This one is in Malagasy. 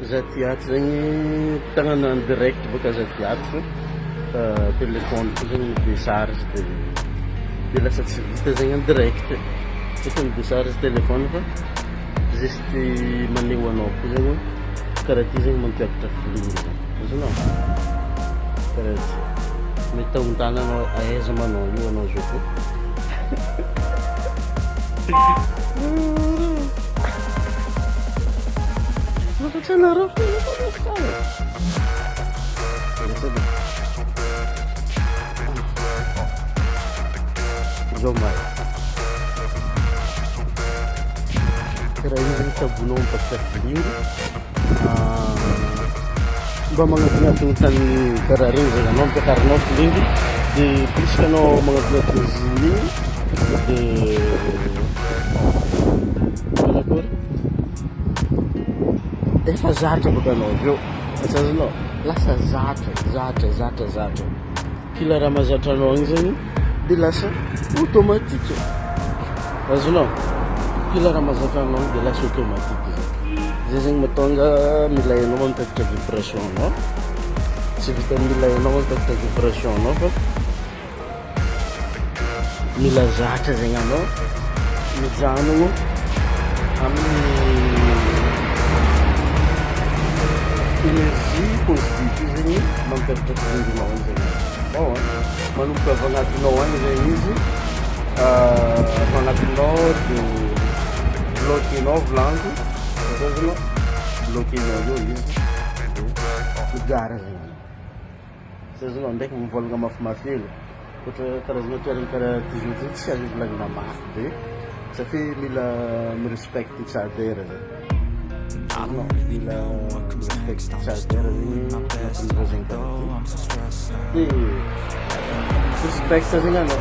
za tiato zegny tagnana en direct bôka za tiato fa téléphone fo zegny décharge de lasa tsy vita zegny en direct fotony décharge téléphone fa juste maneho anao fo zegny karaha ty zegny mampiakatra filina azonao karaha ty mety ahontana anao aiza manao io anao zao fo Nakasanarap na Zomay kaya yun sa bunong pagkakling ba mga tinatungtan kararing sa ganon kakarno fling di plus kano mga tinatungtan di efa zatra baka anao avy eo azazanao lasa zatra kila raha mahazatra anao igny zegny de lasa automatique azonao kila raha mahazatra anao de lasa automatique zay zegny mahatonga mila anao mampiakatra vibration anao tsy vita mila anao mampiakatra vibration anao fa mila zatra zegny anao mijanogno amin'ny énergie positive zegny mampiakatra firinginao any zegny bon manomboka avy agnatinao any zegny izy avy agnatinao de bloquenao vilanko azazanao bloquenao eo izy migara zegny azazanao ndraiky mivolagna mafimafy ohatra karazagna toerana karaha ty zao ty tsy azo volagnina mafy be satria mila mirespecte tsadera zegny non, il respecte sa terre, il respecte sa terre.